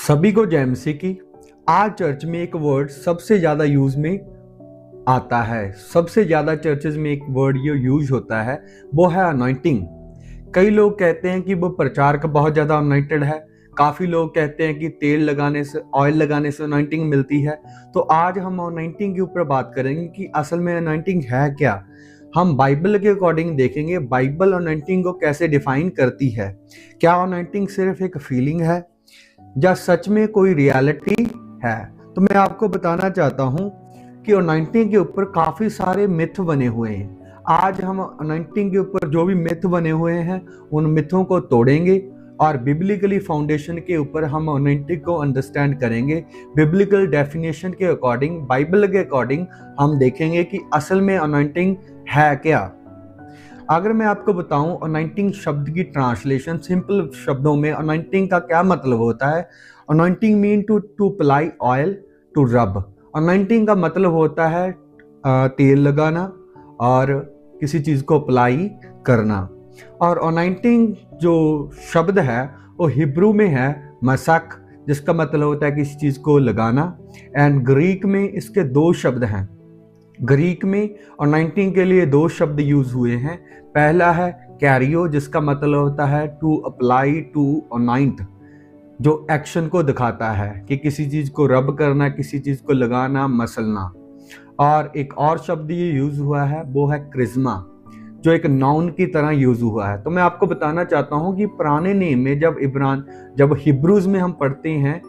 सभी को जय मसीह की। आज चर्च में एक वर्ड सबसे ज़्यादा यूज में आता है, सबसे ज़्यादा चर्चेज में एक वर्ड ये यूज होता है, वो है अनॉइंटिंग। कई लोग कहते हैं कि वो प्रचार का बहुत ज़्यादा अनॉइंटेड है। काफ़ी लोग कहते हैं कि तेल लगाने से, ऑयल लगाने से अनॉइंटिंग मिलती है। तो आज हम अनॉइंटिंग के ऊपर बात करेंगे कि असल में अनॉइंटिंग है क्या। हम बाइबल के अकॉर्डिंग देखेंगे बाइबल अनॉइंटिंग को कैसे डिफाइन करती है। क्या अनॉइंटिंग सिर्फ एक फीलिंग है या सच में कोई रियलिटी है। तो मैं आपको बताना चाहता हूं कि अनॉइंटिंग के ऊपर काफी सारे मिथ बने हुए हैं। आज हम अनॉइंटिंग के ऊपर जो भी मिथ बने हुए हैं उन मिथों को तोड़ेंगे और बिब्लिकली फाउंडेशन के ऊपर हम अनॉइंटिंग को अंडरस्टैंड करेंगे। बिब्लिकल डेफिनेशन के अकॉर्डिंग, बाइबल के अकॉर्डिंग हम देखेंगे कि असल में अनॉइंटिंग है क्या। अगर मैं आपको बताऊं अनॉइंटिंग शब्द की ट्रांसलेशन सिंपल शब्दों में अनॉइंटिंग का क्या मतलब होता है। Anointing mean to apply oil to rub. Anointing का मतलब होता है तेल लगाना और किसी चीज को अप्लाई करना। और अनॉइंटिंग जो शब्द है वो हिब्रू में है मसक, जिसका मतलब होता है किसी चीज को लगाना। एंड ग्रीक में इसके दो शब्द हैं। ग्रीक में अनॉइंटिंग के लिए दो शब्द यूज हुए हैं। पहला है कैरियो, जिसका मतलब होता है टू अप्लाई, टू अनॉइंट, जो एक्शन को दिखाता है कि किसी चीज को रब करना, किसी चीज को लगाना, मसलना। और एक और शब्द ये यूज हुआ है वो है क्रिज्मा, जो एक नाउन की तरह यूज हुआ है। तो मैं आपको बताना चाहता हूं कि पुराने नेम में जब हिब्रूज में हम पढ़ते हैं,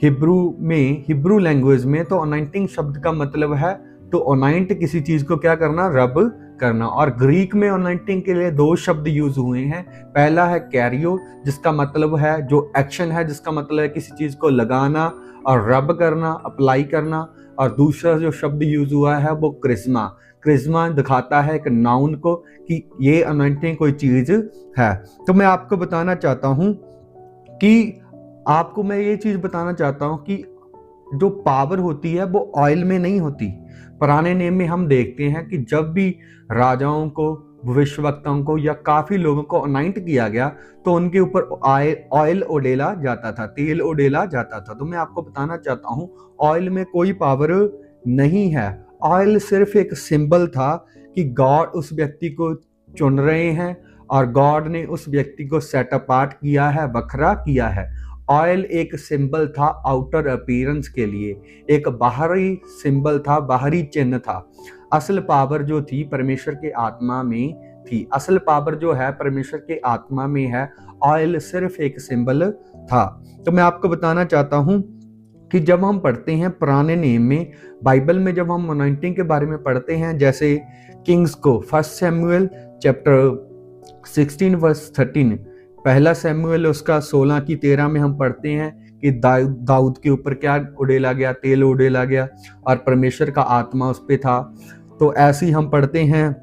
हिब्रू लैंग्वेज में, तो अनॉइंटिंग शब्द का मतलब है टू अनॉइंट, किसी चीज को क्या करना, रब करना। और ग्रीक में अनॉइंटिंग के लिए दो शब्द यूज हुए हैं। पहला है कैरियो, जिसका मतलब है जो एक्शन है, जिसका मतलब है किसी चीज को लगाना और रब करना, अप्लाई करना। और दूसरा जो शब्द यूज हुआ है वो क्रिस्मा। क्रिस्मा दिखाता है एक नाउन को कि ये अनॉइंटिंग कोई चीज है। तो मैं आपको बताना चाहता हूं कि मैं ये चीज बताना चाहता हूं कि जो पावर होती है वो ऑयल में नहीं होती। पुराने नेम में हम देखते हैं कि जब भी राजाओं को, भविष्यवक्ताओं को या काफी लोगों को अनॉइंट किया गया तो उनके ऊपर ऑयल उड़ेला जाता था, तेल उड़ेला जाता था। तो मैं आपको बताना चाहता हूं ऑयल में कोई पावर नहीं है। ऑयल सिर्फ एक सिंबल था कि गॉड उस व्यक्ति को चुन रहे हैं और गॉड ने उस व्यक्ति को सेट अपार्ट किया है, बखरा किया है। ऑयल एक सिंबल था आउटर अपीयरेंस के लिए, एक बाहरी सिंबल था, बाहरी चिन्ह था। असल पावर जो थी परमेश्वर के आत्मा में थी। असल पावर जो है परमेश्वर के आत्मा में है। ऑयल सिर्फ एक सिंबल था। तो मैं आपको बताना चाहता हूं कि जब हम पढ़ते हैं पुराने नेम में, बाइबल में जब हम अनॉइंटिंग के बारे में पढ़ते हैं, जैसे किंग्स को 1 सैमुएल चैप्टर 16 वर्स 13, पहला सैमुएल उसका 16 की 13 में हम पढ़ते हैं कि दाऊद के ऊपर क्या उड़ेला गया, तेल उड़ेला गया और परमेश्वर का आत्मा उस पे था। तो ऐसे ही हम पढ़ते हैं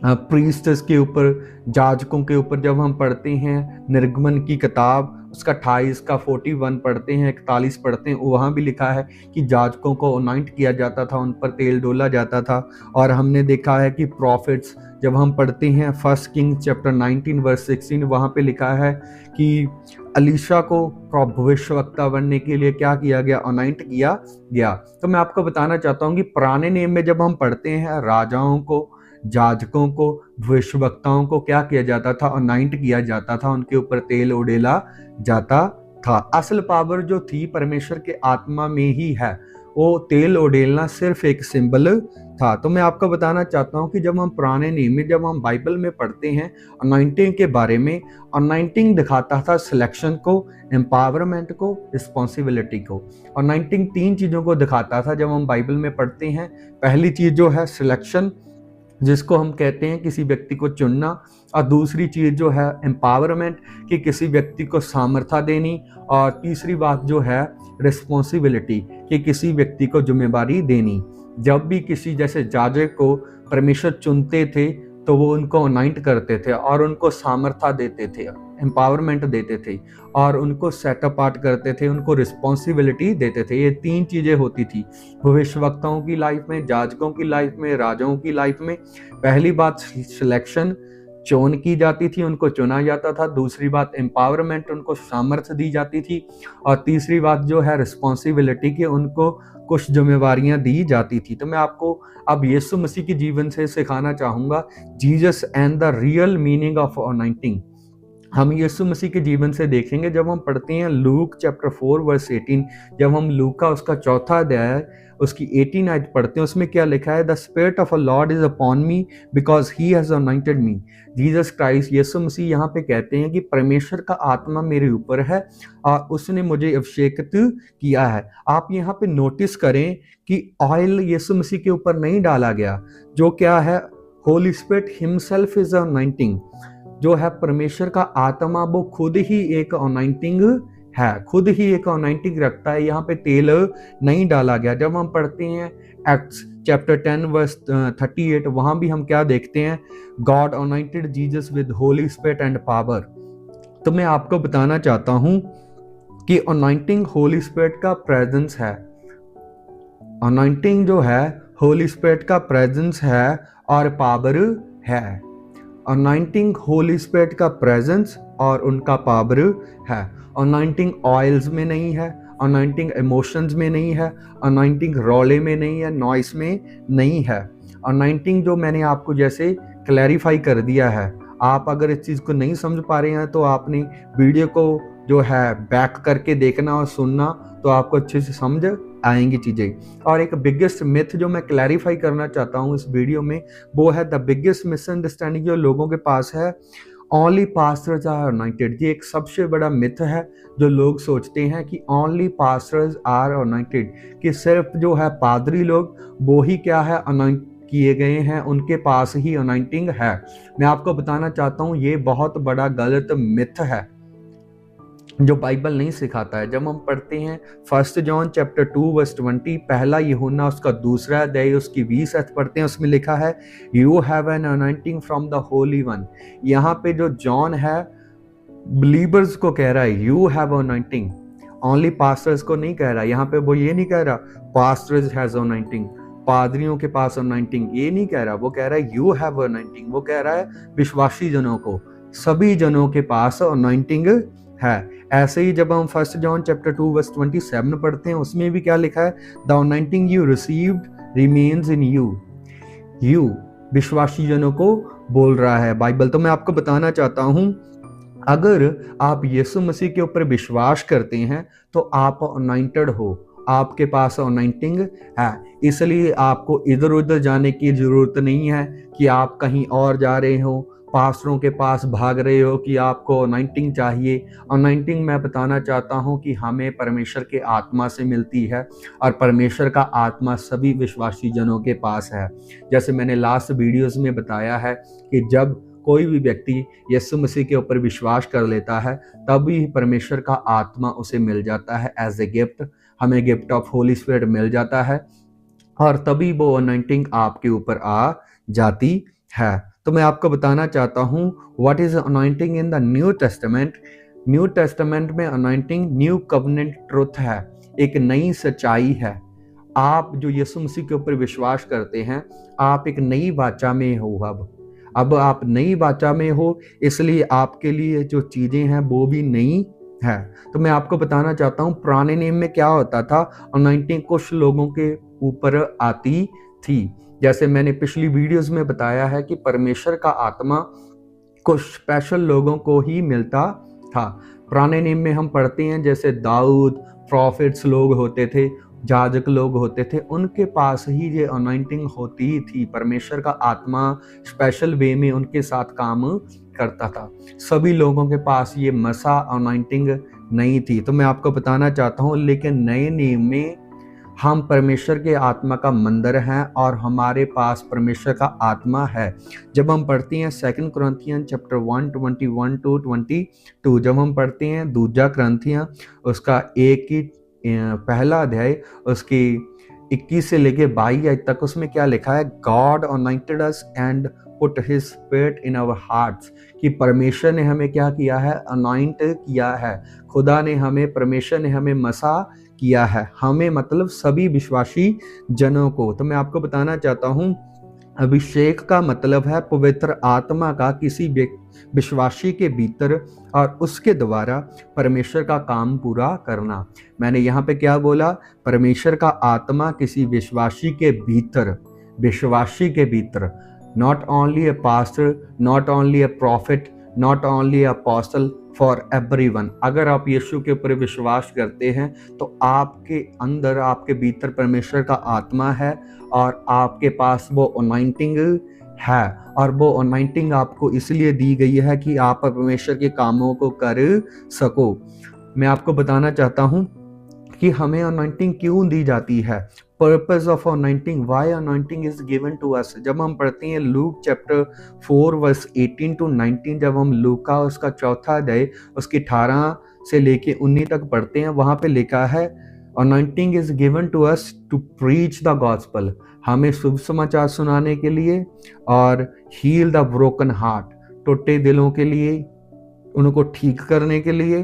प्रीस्ट्स के ऊपर, जाजकों के ऊपर जब हम पढ़ते हैं निर्गमन की किताब उसका 28 का 41 पढ़ते हैं, 41 पढ़ते हैं, वहाँ भी लिखा है कि जाजकों को अनॉइंट किया जाता था, उन पर तेल डोला जाता था। और हमने देखा है कि प्रॉफिट्स जब हम पढ़ते हैं 1 किंग चैप्टर 19 वर्स 16, वहाँ पे लिखा है कि अलीशा को भविष्यवक्ता बनने के लिए क्या किया गया, अनॉइंट किया गया। तो मैं आपको बताना चाहता हूँ कि पुराने नेम में जब हम पढ़ते हैं राजाओं को, जाजकों को, भविष्यवक्ताओं को क्या किया जाता था, अनॉइंट किया जाता था, उनके ऊपर तेल उड़ेला जाता था। असल पावर जो थी परमेश्वर के आत्मा में ही है। वो तेल उड़ेलना सिर्फ एक सिंबल था। तो मैं आपको बताना चाहता हूँ कि जब हम पुराने नेम में, जब हम बाइबल में पढ़ते हैं अनॉइंटिंग के बारे में, अनॉइंटिंग दिखाता था सिलेक्शन को, एम्पावरमेंट को, रिस्पॉन्सिबिलिटी को। अनॉइंटिंग तीन चीजों को दिखाता था जब हम बाइबल में पढ़ते हैं। पहली चीज जो है सिलेक्शन, जिसको हम कहते हैं किसी व्यक्ति को चुनना। और दूसरी चीज जो है एम्पावरमेंट, कि किसी व्यक्ति को सामर्थ्य देनी। और तीसरी बात जो है रिस्पॉन्सिबिलिटी, कि किसी व्यक्ति को जिम्मेदारी देनी। जब भी किसी जैसे जाजक को परमेश्वर चुनते थे तो वो उनको अनॉइंट करते थे और उनको सामर्थ्य देते थे, एम्पावरमेंट देते थे और उनको सेट अपार्ट करते थे, उनको रिस्पॉन्सिबिलिटी देते थे। ये तीन चीजें होती थी भविष्यवक्ताओं की लाइफ में, जाजकों की लाइफ में, राजाओं की लाइफ में। पहली बात सिलेक्शन, चोन की जाती थी, उनको चुना जाता था। दूसरी बात एम्पावरमेंट, उनको सामर्थ्य दी जाती थी। और तीसरी बात जो है रिस्पॉन्सिबिलिटी की, उनको कुछ जिम्मेवारियां दी जाती थी। तो मैं आपको अब यीशु मसीह के जीवन से सिखाना चाहूँगा Jesus and the real meaning of anointing. हम यीशु मसीह के जीवन से देखेंगे जब हम पढ़ते हैं लूक चैप्टर 4 वर्स 18। जब हम लूक का उसका चौथा अध्याय उसकी 18 आयत पढ़ते हैं, उसमें क्या लिखा है, the spirit of a Lord is upon me because he has anointed me. Jesus Christ, यीशु मसीह यहाँ पे कहते हैं कि परमेश्वर का आत्मा मेरे ऊपर है और उसने मुझे अभिषेकित किया है। आप यहाँ पे नोटिस करें कि ऑयल यीशु मसीह के ऊपर नहीं डाला गया, जो क्या है, Holi spirit himself is anointing. जो है परमेश्वर का आत्मा, वो खुद ही एक अनॉइंटिंग है, खुद ही एक अनॉइंटिंग रखता है। यहाँ पे तेल नहीं डाला गया। जब हम पढ़ते हैं एक्ट्स चैप्टर 10 वर्स 38, वहां भी हम क्या देखते हैं, God anointed Jesus with Holi spirit and power. तो मैं आपको बताना चाहता हूं कि अनॉइंटिंग होली स्पिरिट का प्रेजेंस है। अनॉइंटिंग जो है होली स्पिरिट का प्रेजेंस है और पावर है। अनॉइंटिंग होली स्पिरिट का प्रेजेंस और उनका पावर है। अनॉइंटिंग ऑयल्स में नहीं है, अनॉइंटिंग इमोशंस में नहीं है, अनॉइंटिंग रोले में नहीं है, नॉइस में नहीं है। अनॉइंटिंग जो मैंने आपको जैसे क्लैरिफाई कर दिया है, आप अगर इस चीज़ को नहीं समझ पा रहे हैं तो आपने वीडियो को जो है बैक करके देखना और सुनना, तो आपको अच्छे से समझ आएंगी चीज़ें। और एक बिगेस्ट मिथ जो मैं क्लैरिफाई करना चाहता हूँ इस वीडियो में, वो है द बिगेस्ट मिसअंडरस्टैंडिंग जो लोगों के पास है, ओनली पास्टर्स आर अनॉइंटेड। ये एक सबसे बड़ा मिथ है जो लोग सोचते हैं कि ओनली पास्टर्स आर अनॉइंटेड, कि सिर्फ जो है पादरी लोग वो ही क्या है अनॉइंट किए गए हैं, उनके पास ही अनॉइंटिंग है। मैं आपको बताना चाहता हूँ ये बहुत बड़ा गलत मिथ है जो बाइबल नहीं सिखाता है। जब हम पढ़ते हैं 1 जॉन चैप्टर 2 वर्स 20, पहला यूहन्ना उसका दूसरा अध्याय उसकी 20 आयत पढ़ते हैं, उसमें लिखा है you have an anointing from the Holi one. यहाँ पे जो जॉन है बिलीवर्स को कह रहा है you have anointing, only pastors को नहीं कह रहा। यहाँ पे वो ये नहीं कह रहा पास्टर्स हैज अनॉइंटिंग, पादरियों के पास अनॉइंटिंग, ये नहीं कह रहा। वो कह रहा है यू हैव अनॉइंटिंग, वो कह रहा है विश्वासी जनों को, सभी जनों के पास अनॉइंटिंग है। ऐसे ही जब हम 1 जॉन चैप्टर 2 वर्स 27 पढ़ते हैं, उसमें भी क्या लिखा है, the anointing you received remains in you. You विश्वासी जनों को बोल रहा है बाइबल। तो मैं आपको बताना चाहता हूं, अगर आप यीशु मसीह के ऊपर विश्वास करते हैं तो आप अनॉइंटेड हो, आपके पास अनॉइंटिंग है। इसलिए आपको इधर उधर जाने की जरूरत नहीं है कि आप कहीं और जा रहे हो, पास्टरों के पास भाग रहे हो कि आपको अनॉइंटिंग चाहिए। अनॉइंटिंग मैं बताना चाहता हूं कि हमें परमेश्वर के आत्मा से मिलती है और परमेश्वर का आत्मा सभी विश्वासी जनों के पास है। जैसे मैंने लास्ट वीडियोस में बताया है कि जब कोई भी व्यक्ति यीशु मसीह के ऊपर विश्वास कर लेता है तभी परमेश्वर का आत्मा उसे मिल जाता है एज ए गिफ्ट। हमें गिफ्ट ऑफ होली स्पिरिट मिल जाता है और तभी वो अनॉइंटिंग आपके ऊपर आ जाती है। तो मैं आपको बताना चाहता हूँ what is anointing in the new testament. New testament में अनॉइंटिंग न्यू कवनेंट ट्रुथ है, एक नई सच्चाई है। आप जो यीशु मसीह के ऊपर विश्वास करते हैं, आप एक नई वाचा में हो। अब आप नई वाचा में हो, इसलिए आपके लिए जो चीजें हैं वो भी नई है। तो मैं आपको बताना चाहता हूँ पुराने नियम में क्या होता था, अनॉइंटिंग कुछ लोगों के ऊपर आती थी। जैसे मैंने पिछली वीडियोस में बताया है कि परमेश्वर का आत्मा कुछ स्पेशल लोगों को ही मिलता था। पुराने नियम में हम पढ़ते हैं जैसे दाऊद, प्रॉफिट्स लोग होते थे, जाजक लोग होते थे, उनके पास ही ये अनॉइंटिंग होती थी। परमेश्वर का आत्मा स्पेशल वे में उनके साथ काम करता था। सभी लोगों के पास ये मसा अनॉइंटिंग नहीं थी। तो मैं आपको बताना चाहता हूँ, लेकिन नए नियम में हम परमेश्वर के आत्मा का मंदिर हैं और हमारे पास परमेश्वर का आत्मा है। जब हम पढ़ते हैं 2 कुरिन्थियन चैप्टर 1:21 to 22, जब हम पढ़ते हैं 2 कुरिन्थियन उसका पहला अध्याय उसकी 21 से लेके 22 तक, उसमें क्या लिखा है, God anointed us and put his spirit in our hearts, कि परमेश्वर ने हमें क्या किया है, अनॉइंट किया है। खुदा ने हमें, परमेश्वर ने हमें मसा किया है, हमें मतलब सभी विश्वासी जनों को। तो मैं आपको बताना चाहता हूँ अभिषेक का मतलब है पवित्र आत्मा का किसी विश्वासी के भीतर और उसके द्वारा परमेश्वर का काम पूरा करना। मैंने यहाँ पे क्या बोला? परमेश्वर का आत्मा किसी विश्वासी के भीतर, विश्वासी के भीतर, not only a pastor, not only a profit, not only a apostle, for everyone. अगर आप यीशु के ऊपर विश्वास करते हैं तो आपके अंदर, आपके भीतर परमेश्वर का आत्मा है और आपके पास वो अनॉइंटिंग है, और वो अनॉइंटिंग आपको इसलिए दी गई है कि आप परमेश्वर के कामों को कर सको। मैं आपको बताना चाहता हूँ कि हमें अनॉइंटिंग क्यों दी जाती है, purpose of anointing, why anointing is given to us. जब हम पढ़ते हैं लूक चैप्टर 4 वर्स 18 to 19, जब हम लूक का उसका चौथा अध्याय उसकी 18 से लेके 19 तक पढ़ते हैं, वहां पे लिखा है anointing is given to us to preach the gospel, हमें शुभ समाचार सुनाने के लिए, और हील द ब्रोकन हार्ट, टूटे दिलों के लिए, उनको ठीक करने के लिए,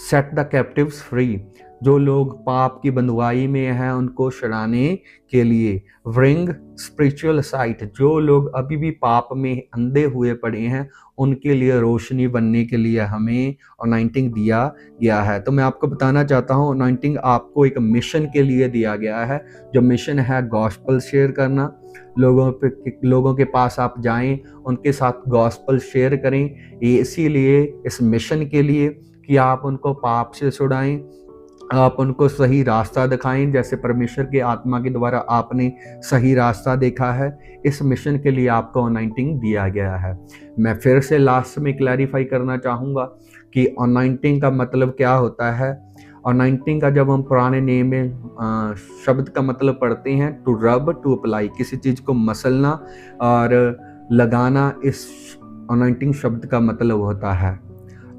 सेट द कैप्टिव्स फ्री, जो लोग पाप की बंधुआई में हैं उनको छुड़ाने के लिए, ब्रिंग स्पिरिचुअल साइट, जो लोग अभी भी पाप में अंधे हुए पड़े हैं उनके लिए रोशनी बनने के लिए हमें अनॉइंटिंग दिया गया है। तो मैं आपको बताना चाहता हूँ अनॉइंटिंग आपको एक मिशन के लिए दिया गया है, जो मिशन है गॉस्पल शेयर करना। लोगों के पास आप जाएं, उनके साथ गॉस्पल शेयर करें, इसीलिए इस मिशन के लिए कि आप उनको पाप से छुड़ाएं, आप उनको सही रास्ता दिखाएं, जैसे परमेश्वर के आत्मा के द्वारा आपने सही रास्ता देखा है। इस मिशन के लिए आपको अनॉइंटिंग दिया गया है। मैं फिर से लास्ट में क्लैरिफाई करना चाहूँगा कि अनॉइंटिंग का मतलब क्या होता है। अनॉइंटिंग का जब हम पुराने नियम में शब्द का मतलब पढ़ते हैं, टू रब, टू अप्लाई, किसी चीज़ को मसलना और लगाना, इस अनॉइंटिंग शब्द का मतलब होता है।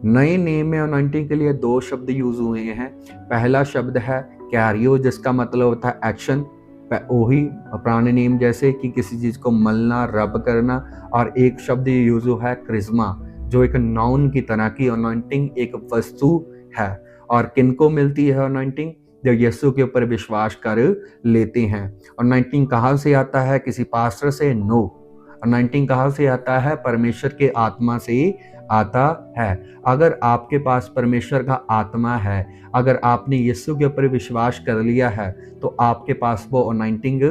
नए नेम में अनॉइंटिंग के लिए 2 शब्द यूज हुए हैं। पहला शब्द है कैरियो, जिसका मतलब होता है एक्शन, वही पुराने नेम जैसे कि किसी चीज को मलना, रब करना। और एक शब्द यूज है क्रिस्मा, जो एक नाउन की तरह की अनॉइंटिंग एक वस्तु है। और किनको मिलती है अनॉइंटिंग? जो यीशु के ऊपर विश्वास कर लेते हैं। अनॉइंटिंग कहाँ से आता है? किसी पास्टर से? नो। अनॉइंटिंग कहाँ से आता है? परमेश्वर के आत्मा से आता है। अगर आपके पास परमेश्वर का आत्मा है, अगर आपने यीशु के ऊपर विश्वास कर लिया है, तो आपके पास वो अनॉइंटिंग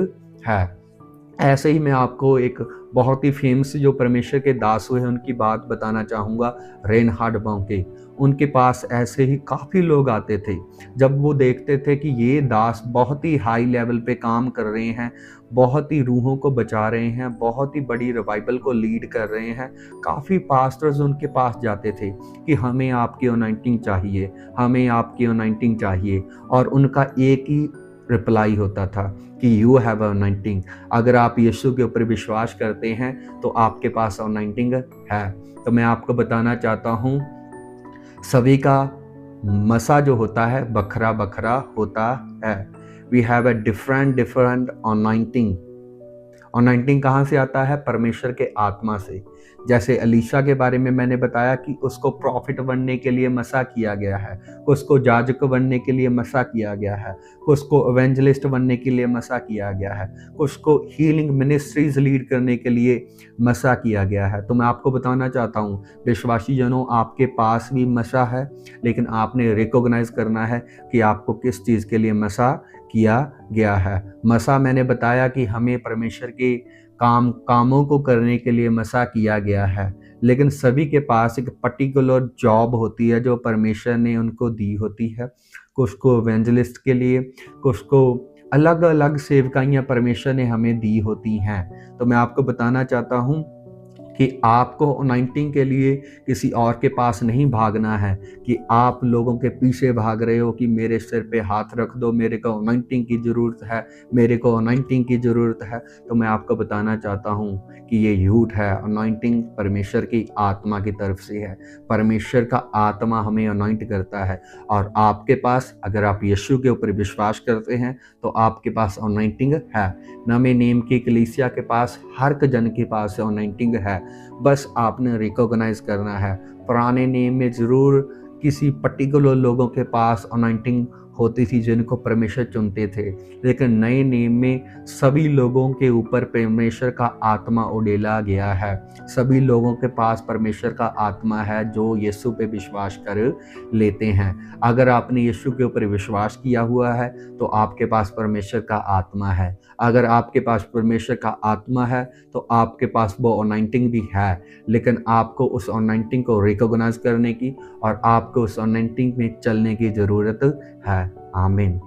है। ऐसे ही मैं आपको एक बहुत ही फेमस जो परमेश्वर के दास हुए हैं उनकी बात बताना चाहूँगा, रेनहार्ड बॉन्के। उनके पास ऐसे ही काफ़ी लोग आते थे, जब वो देखते थे कि ये दास बहुत ही हाई लेवल पे काम कर रहे हैं, बहुत ही रूहों को बचा रहे हैं, बहुत ही बड़ी रिवाइवल को लीड कर रहे हैं। काफ़ी पास्टर्स उनके पास जाते थे कि हमें आपकी अनॉइंटिंग चाहिए, हमें आपकी अनॉइंटिंग चाहिए। और उनका एक ही रिप्लाई होता था कि यू हैव अनॉइंटिंग। अगर आप यीशु के ऊपर विश्वास करते हैं तो आपके पास अनॉइंटिंग है। तो मैं आपको बताना चाहता हूँ, सभी का मसा जो होता है बखरा बखरा होता है। We have a different anointing. Anointing कहाँ से आता है? परमेश्वर के आत्मा से। जैसे अलीशा के बारे में मैंने बताया कि उसको प्रॉफिट बनने के लिए मसा किया गया है, उसको जाजक बनने के लिए मसा किया गया है, उसको एवेंजलिस्ट बनने के लिए मसा किया गया है, उसको हीलिंग मिनिस्ट्रीज लीड करने के लिए मसा किया गया है। तो मैं आपको बताना चाहता हूँ विश्वासी जनों, आपके पास भी मसा है, लेकिन आपने रिकॉग्नाइज करना है कि आपको किस चीज़ के लिए मसा किया गया है। मसा मैंने बताया कि हमें परमेश्वर के कामों को करने के लिए मसा किया गया है, लेकिन सभी के पास एक पर्टिकुलर जॉब होती है जो परमेश्वर ने उनको दी होती है। कुछ को एवेंजलिस्ट के लिए, कुछ को अलग अलग सेवकाइयाँ परमेश्वर ने हमें दी होती हैं। तो मैं आपको बताना चाहता हूँ कि आपको अनॉइंटिंग के लिए किसी और के पास नहीं भागना है, कि आप लोगों के पीछे भाग रहे हो कि मेरे सिर पे हाथ रख दो, मेरे को अनॉइंटिंग की ज़रूरत है, मेरे को अनॉइंटिंग की ज़रूरत है। तो मैं आपको बताना चाहता हूँ कि ये झूठ है। अनॉइंटिंग परमेश्वर की आत्मा की तरफ से है। परमेश्वर का आत्मा हमें अनॉइंट करता है, और आपके पास, अगर आप यीशु के ऊपर विश्वास करते हैं तो आपके पास अनॉइंटिंग है। नवे नेम की कलीसिया के पास, हर एक जन के पास अनॉइंटिंग है, बस आपने रिकॉग्नाइज करना है। पुराने नेम में ज़रूर किसी पर्टिकुलर लोगों के पास अनॉइंटिंग होती थी जिनको परमेश्वर चुनते थे, लेकिन नए नियम में सभी लोगों के ऊपर परमेश्वर का आत्मा उड़ेला गया है। सभी लोगों के पास परमेश्वर का आत्मा है जो यीशु पे विश्वास कर लेते हैं। अगर आपने यीशु के ऊपर विश्वास किया हुआ है तो आपके पास परमेश्वर का आत्मा है। अगर आपके पास परमेश्वर का आत्मा है तो आपके पास वो अनॉइंटिंग भी है, लेकिन आपको उस अनॉइंटिंग को रिकॉग्नाइज करने की और आपको उस अनॉइंटिंग में चलने की ज़रूरत है। आमीन।